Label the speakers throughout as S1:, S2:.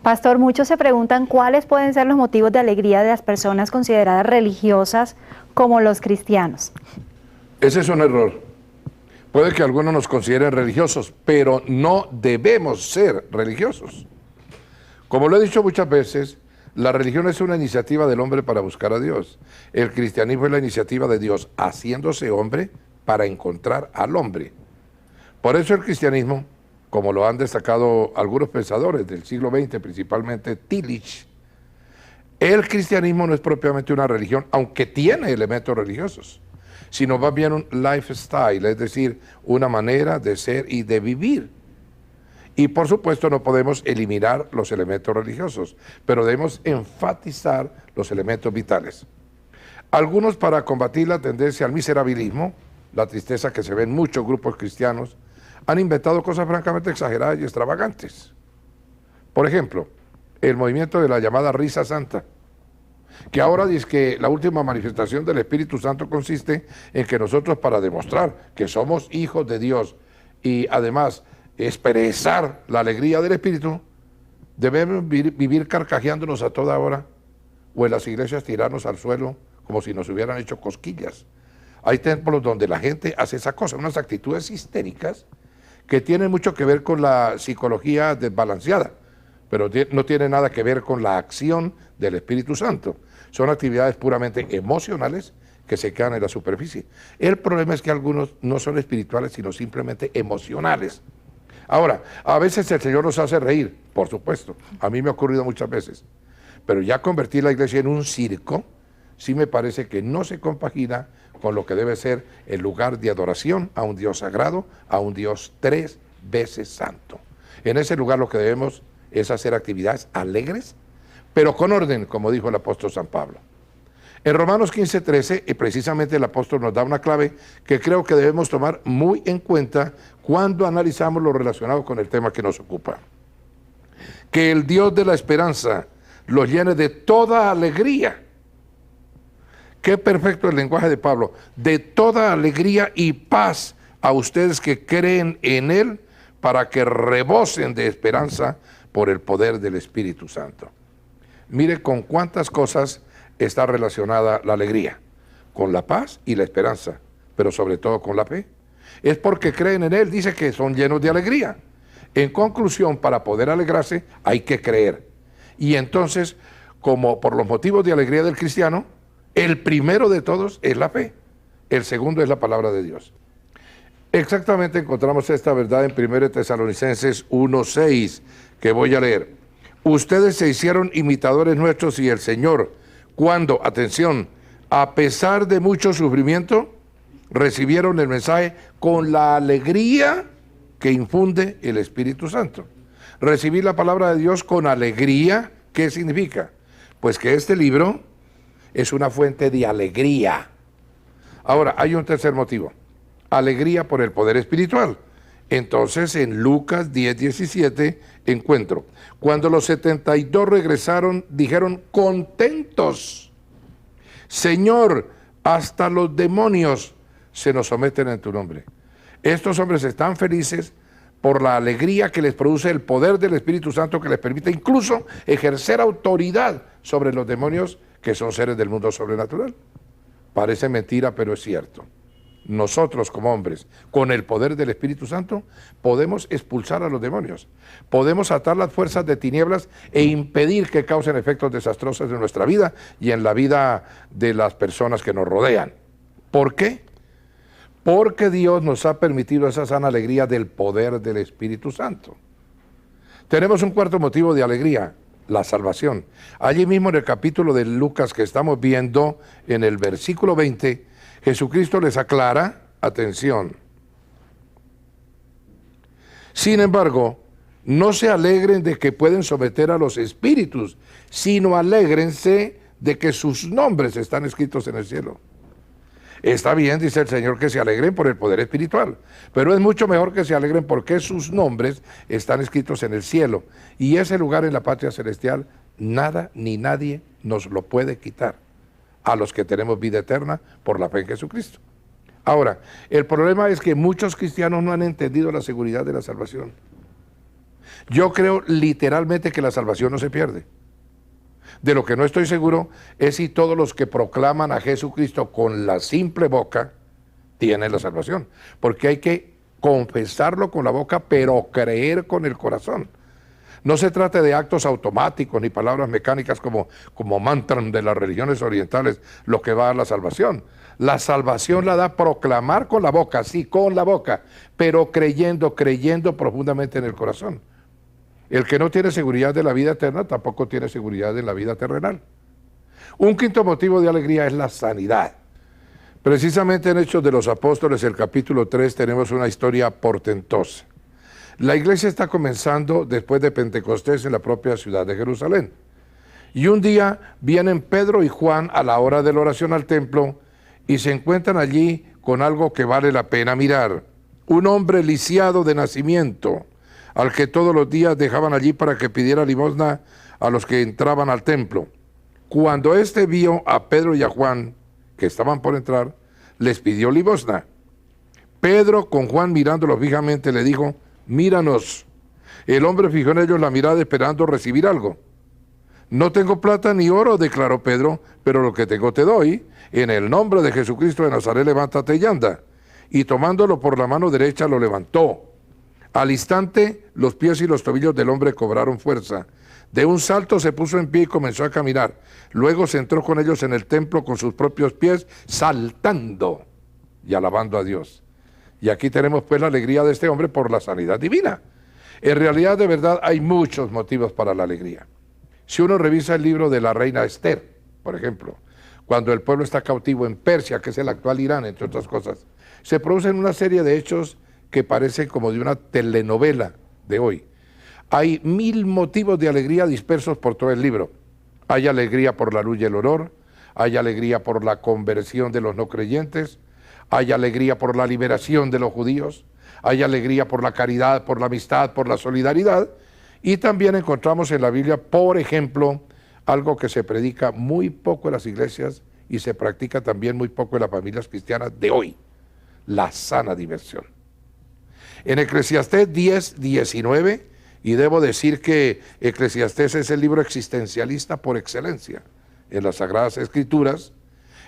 S1: Pastor, muchos se preguntan cuáles pueden ser los motivos de alegría de las personas consideradas religiosas como los cristianos.
S2: Ese es un error. Puede que algunos nos consideren religiosos, pero no debemos ser religiosos. Como lo he dicho muchas veces, la religión es una iniciativa del hombre para buscar a Dios. El cristianismo es la iniciativa de Dios haciéndose hombre para encontrar al hombre. Por eso el cristianismo, como lo han destacado algunos pensadores del siglo XX, principalmente Tillich, el cristianismo no es propiamente una religión, aunque tiene elementos religiosos, sino más bien un lifestyle, es decir, una manera de ser y de vivir. Y por supuesto no podemos eliminar los elementos religiosos, pero debemos enfatizar los elementos vitales. Algunos, para combatir la tendencia al miserabilismo, la tristeza que se ve en muchos grupos cristianos, han inventado cosas francamente exageradas y extravagantes. Por ejemplo, el movimiento de la llamada risa santa, que ahora dice que la última manifestación del Espíritu Santo consiste en que nosotros, para demostrar que somos hijos de Dios y además expresar la alegría del Espíritu, debemos vivir carcajeándonos a toda hora, o en las iglesias tirarnos al suelo como si nos hubieran hecho cosquillas. Hay templos donde la gente hace esa cosa, unas actitudes histéricas que tienen mucho que ver con la psicología desbalanceada, pero no tiene nada que ver con la acción del Espíritu Santo. Son actividades puramente emocionales que se quedan en la superficie. El problema es que algunos no son espirituales, sino simplemente emocionales. Ahora, a veces el Señor nos hace reír, por supuesto, a mí me ha ocurrido muchas veces, pero ya convertir la iglesia en un circo, sí me parece que no se compagina con lo que debe ser el lugar de adoración a un Dios sagrado, a un Dios 3 veces santo. En ese lugar lo que debemos es hacer actividades alegres, pero con orden, como dijo el apóstol San Pablo. En Romanos 15:13, precisamente el apóstol nos da una clave que creo que debemos tomar muy en cuenta cuando analizamos lo relacionado con el tema que nos ocupa. Que el Dios de la esperanza los llene de toda alegría. Qué perfecto el lenguaje de Pablo. De toda alegría y paz a ustedes que creen en Él, para que rebosen de esperanza por el poder del Espíritu Santo. Mire con cuántas cosas está relacionada la alegría, con la paz y la esperanza, pero sobre todo con la fe. Es porque creen en Él, dice que son llenos de alegría. En conclusión, para poder alegrarse hay que creer. Y entonces, como por los motivos de alegría del cristiano, el primero de todos es la fe, el segundo es la palabra de Dios. Exactamente encontramos esta verdad en 1 Tesalonicenses 1:6, que voy a leer. Ustedes se hicieron imitadores nuestros y el Señor, cuando, atención, a pesar de mucho sufrimiento, recibieron el mensaje con la alegría que infunde el Espíritu Santo. Recibir la palabra de Dios con alegría, ¿qué significa? Pues que este libro es una fuente de alegría. Ahora, hay un tercer motivo. Alegría por el poder espiritual. Entonces, en Lucas 10:17 encuentro, cuando los 72 regresaron, dijeron contentos: Señor, hasta los demonios se nos someten en tu nombre. Estos hombres están felices por la alegría que les produce el poder del Espíritu Santo, que les permite incluso ejercer autoridad sobre los demonios, que son seres del mundo sobrenatural. Parece mentira, pero es cierto. Nosotros como hombres, con el poder del Espíritu Santo, podemos expulsar a los demonios, podemos atar las fuerzas de tinieblas e impedir que causen efectos desastrosos en nuestra vida y en la vida de las personas que nos rodean. ¿Por qué? Porque Dios nos ha permitido esa sana alegría del poder del Espíritu Santo. Tenemos un cuarto motivo de alegría, la salvación. Allí mismo en el capítulo de Lucas que estamos viendo, en el versículo 20, Jesucristo les aclara, atención: sin embargo, no se alegren de que pueden someter a los espíritus, sino alégrense de que sus nombres están escritos en el cielo. Está bien, dice el Señor, que se alegren por el poder espiritual, pero es mucho mejor que se alegren porque sus nombres están escritos en el cielo, y ese lugar en la patria celestial nada ni nadie nos lo puede quitar a los que tenemos vida eterna por la fe en Jesucristo. Ahora, el problema es que muchos cristianos no han entendido la seguridad de la salvación. Yo creo literalmente que la salvación no se pierde. De lo que no estoy seguro es si todos los que proclaman a Jesucristo con la simple boca tienen la salvación. Porque hay que confesarlo con la boca, pero creer con el corazón. No se trata de actos automáticos ni palabras mecánicas como mantran de las religiones orientales lo que va a dar la salvación. La salvación la da proclamar con la boca, sí, con la boca, pero creyendo profundamente en el corazón. El que no tiene seguridad de la vida eterna tampoco tiene seguridad de la vida terrenal. Un quinto motivo de alegría es la sanidad. Precisamente en Hechos de los Apóstoles, el capítulo 3, tenemos una historia portentosa. La iglesia está comenzando después de Pentecostés en la propia ciudad de Jerusalén. Y un día vienen Pedro y Juan a la hora de la oración al templo y se encuentran allí con algo que vale la pena mirar. Un hombre lisiado de nacimiento, al que todos los días dejaban allí para que pidiera limosna a los que entraban al templo. Cuando éste vio a Pedro y a Juan, que estaban por entrar, les pidió limosna. Pedro, con Juan mirándolo fijamente, le dijo: míranos. El hombre fijó en ellos la mirada esperando recibir algo. No tengo plata ni oro, declaró Pedro, pero lo que tengo te doy. En el nombre de Jesucristo de Nazaret, levántate y anda. Y tomándolo por la mano derecha, lo levantó. Al instante, los pies y los tobillos del hombre cobraron fuerza. De un salto se puso en pie y comenzó a caminar. Luego se entró con ellos en el templo con sus propios pies, saltando y alabando a Dios. Y aquí tenemos pues la alegría de este hombre por la sanidad divina. En realidad, de verdad, hay muchos motivos para la alegría. Si uno revisa el libro de la reina Esther, por ejemplo, cuando el pueblo está cautivo en Persia, que es el actual Irán, entre otras cosas, se producen una serie de hechos que parecen como de una telenovela de hoy. Hay 1000 motivos de alegría dispersos por todo el libro. Hay alegría por la luz y el honor, hay alegría por la conversión de los no creyentes, hay alegría por la liberación de los judíos, hay alegría por la caridad, por la amistad, por la solidaridad, y también encontramos en la Biblia, por ejemplo, algo que se predica muy poco en las iglesias y se practica también muy poco en las familias cristianas de hoy: la sana diversión. En Eclesiastés 10:19, y debo decir que Eclesiastés es el libro existencialista por excelencia en las Sagradas Escrituras,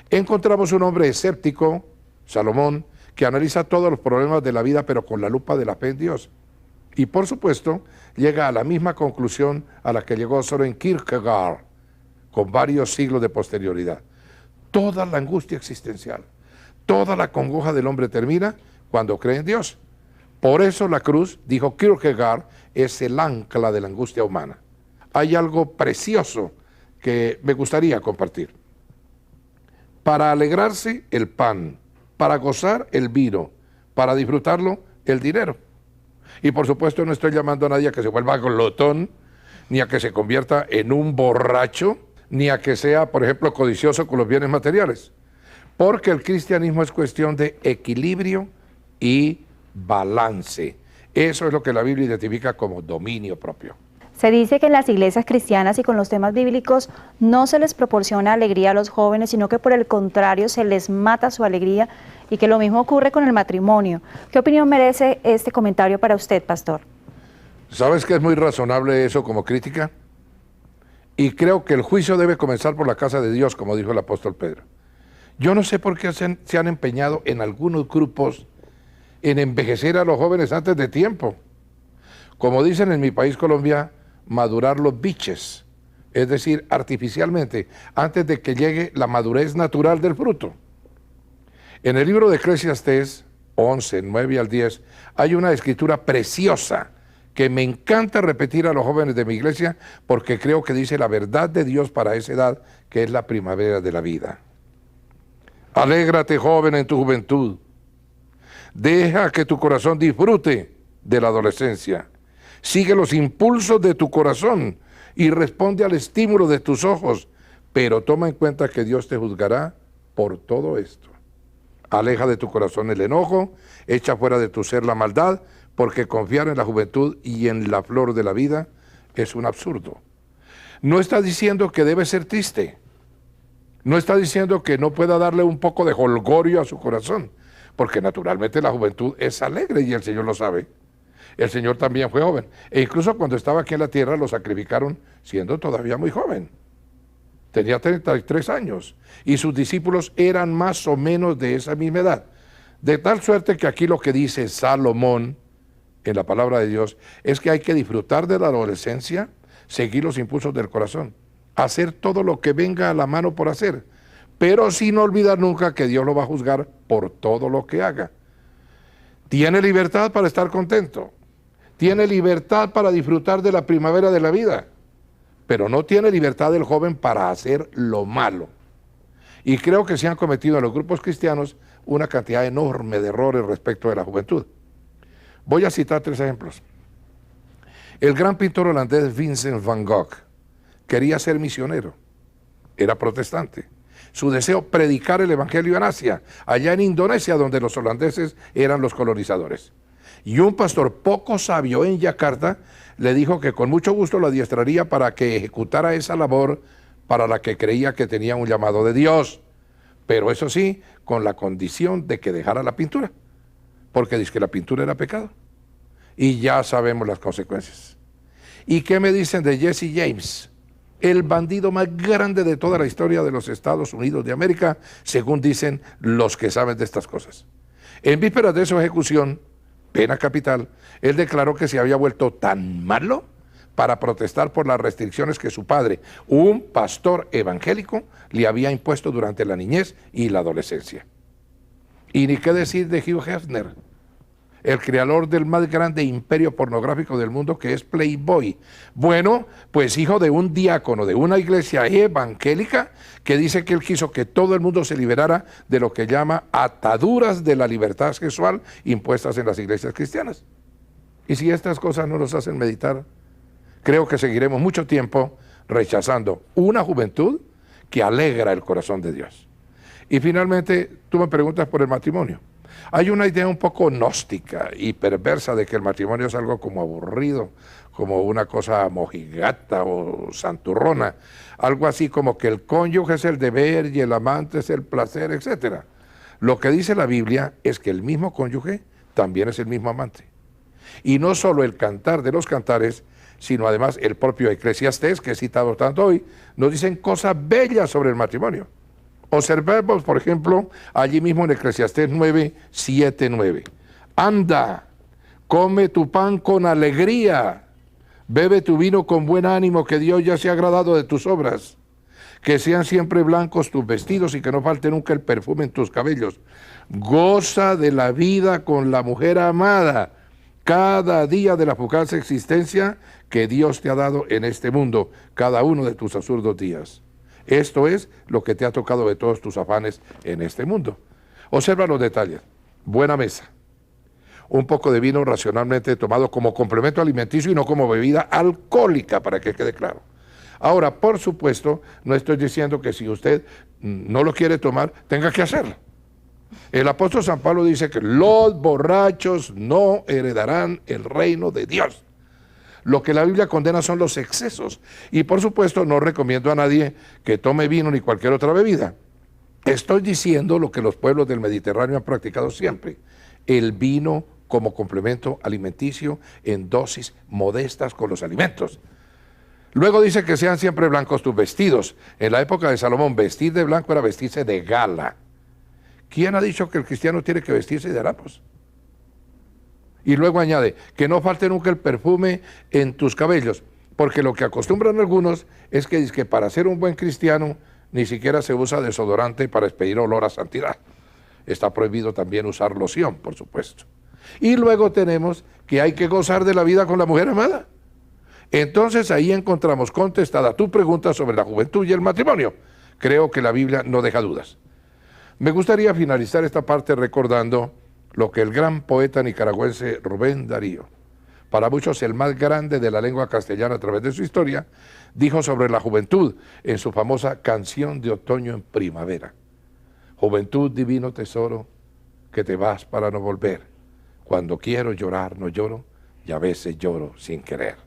S2: encontramos un hombre escéptico, Salomón, que analiza todos los problemas de la vida, pero con la lupa de la fe en Dios. Y por supuesto, llega a la misma conclusión a la que llegó Søren Kierkegaard, con varios siglos de posterioridad. Toda la angustia existencial, toda la congoja del hombre termina cuando cree en Dios. Por eso la cruz, dijo Kierkegaard, es el ancla de la angustia humana. Hay algo precioso que me gustaría compartir. Para alegrarse, el pan; para gozar, el vino; para disfrutarlo, el dinero. Y por supuesto no estoy llamando a nadie a que se vuelva glotón, ni a que se convierta en un borracho, ni a que sea, por ejemplo, codicioso con los bienes materiales. Porque el cristianismo es cuestión de equilibrio y balance. Eso es lo que la Biblia identifica como dominio propio.
S1: Se dice que en las iglesias cristianas y con los temas bíblicos no se les proporciona alegría a los jóvenes, sino que por el contrario se les mata su alegría, y que lo mismo ocurre con el matrimonio. ¿Qué opinión merece este comentario para usted, pastor?
S2: ¿Sabes que es muy razonable eso como crítica? Y creo que el juicio debe comenzar por la casa de Dios, como dijo el apóstol Pedro. Yo no sé por qué se han empeñado en algunos grupos en envejecer a los jóvenes antes de tiempo. Como dicen en mi país, Colombia, madurar los biches, es decir, artificialmente, antes de que llegue la madurez natural del fruto. En el libro de Eclesiastés 11, 9 al 10, hay una escritura preciosa que me encanta repetir a los jóvenes de mi iglesia, porque creo que dice la verdad de Dios para esa edad, que es la primavera de la vida. Alégrate, joven, en tu juventud. Deja que tu corazón disfrute de la adolescencia. Sigue los impulsos de tu corazón y responde al estímulo de tus ojos, pero toma en cuenta que Dios te juzgará por todo esto. Aleja de tu corazón el enojo, echa fuera de tu ser la maldad, porque confiar en la juventud y en la flor de la vida es un absurdo. No está diciendo que debe ser triste, no está diciendo que no pueda darle un poco de jolgorio a su corazón, porque naturalmente la juventud es alegre y el Señor lo sabe. El Señor también fue joven. E incluso cuando estaba aquí en la tierra lo sacrificaron siendo todavía muy joven. Tenía 33 años. Y sus discípulos eran más o menos de esa misma edad. De tal suerte que aquí lo que dice Salomón en la palabra de Dios es que hay que disfrutar de la adolescencia, seguir los impulsos del corazón, hacer todo lo que venga a la mano por hacer, pero sin olvidar nunca que Dios lo va a juzgar por todo lo que haga. Tiene libertad para estar contento, tiene libertad para disfrutar de la primavera de la vida, pero no tiene libertad el joven para hacer lo malo. Y creo que se han cometido en los grupos cristianos una cantidad enorme de errores respecto de la juventud. Voy a citar 3 ejemplos. El gran pintor holandés Vincent van Gogh quería ser misionero, era protestante. Su deseo, predicar el evangelio en Asia, allá en Indonesia, donde los holandeses eran los colonizadores. Y un pastor poco sabio en Yakarta le dijo que con mucho gusto lo adiestraría para que ejecutara esa labor para la que creía que tenía un llamado de Dios. Pero eso sí, con la condición de que dejara la pintura, porque dice que la pintura era pecado. Y ya sabemos las consecuencias. ¿Y qué me dicen de Jesse James? El bandido más grande de toda la historia de los Estados Unidos de América, según dicen los que saben de estas cosas. En vísperas de su ejecución, pena capital, él declaró que se había vuelto tan malo para protestar por las restricciones que su padre, un pastor evangélico, le había impuesto durante la niñez y la adolescencia. Y ni qué decir de Hugh Hefner, el creador del más grande imperio pornográfico del mundo, que es Playboy. Bueno, pues hijo de un diácono de una iglesia evangélica que dice que él quiso que todo el mundo se liberara de lo que llama ataduras de la libertad sexual impuestas en las iglesias cristianas. Y si estas cosas no nos hacen meditar, creo que seguiremos mucho tiempo rechazando una juventud que alegra el corazón de Dios. Y finalmente, tú me preguntas por el matrimonio. Hay una idea un poco gnóstica y perversa de que el matrimonio es algo como aburrido, como una cosa mojigata o santurrona, algo así como que el cónyuge es el deber y el amante es el placer, etc. Lo que dice la Biblia es que el mismo cónyuge también es el mismo amante. Y no solo el cantar de los cantares, sino además el propio Eclesiastés, que he citado tanto hoy, nos dicen cosas bellas sobre el matrimonio. Observemos, por ejemplo, allí mismo en Eclesiastés 9, 7, 9. Anda, come tu pan con alegría, bebe tu vino con buen ánimo, que Dios ya se ha agradado de tus obras. Que sean siempre blancos tus vestidos y que no falte nunca el perfume en tus cabellos. Goza de la vida con la mujer amada, cada día de la fugaz existencia que Dios te ha dado en este mundo, cada uno de tus absurdos días. Esto es lo que te ha tocado de todos tus afanes en este mundo. Observa los detalles. Buena mesa. Un poco de vino racionalmente tomado como complemento alimenticio y no como bebida alcohólica, para que quede claro. Ahora, por supuesto, no estoy diciendo que si usted no lo quiere tomar, tenga que hacerlo. El apóstol San Pablo dice que los borrachos no heredarán el reino de Dios. Lo que la Biblia condena son los excesos. Y por supuesto no recomiendo a nadie que tome vino ni cualquier otra bebida. Estoy diciendo lo que los pueblos del Mediterráneo han practicado siempre. El vino como complemento alimenticio en dosis modestas con los alimentos. Luego dice que sean siempre blancos tus vestidos. En la época de Salomón, vestir de blanco era vestirse de gala. ¿Quién ha dicho que el cristiano tiene que vestirse de harapos? Y luego añade, que no falte nunca el perfume en tus cabellos, porque lo que acostumbran algunos es que para ser un buen cristiano ni siquiera se usa desodorante para expedir olor a santidad. Está prohibido también usar loción, por supuesto. Y luego tenemos que hay que gozar de la vida con la mujer amada. Entonces ahí encontramos contestada tu pregunta sobre la juventud y el matrimonio. Creo que la Biblia no deja dudas. Me gustaría finalizar esta parte recordando lo que el gran poeta nicaragüense Rubén Darío, para muchos el más grande de la lengua castellana a través de su historia, dijo sobre la juventud en su famosa Canción de Otoño en Primavera. Juventud, divino tesoro, que te vas para no volver. Cuando quiero llorar no lloro y a veces lloro sin querer.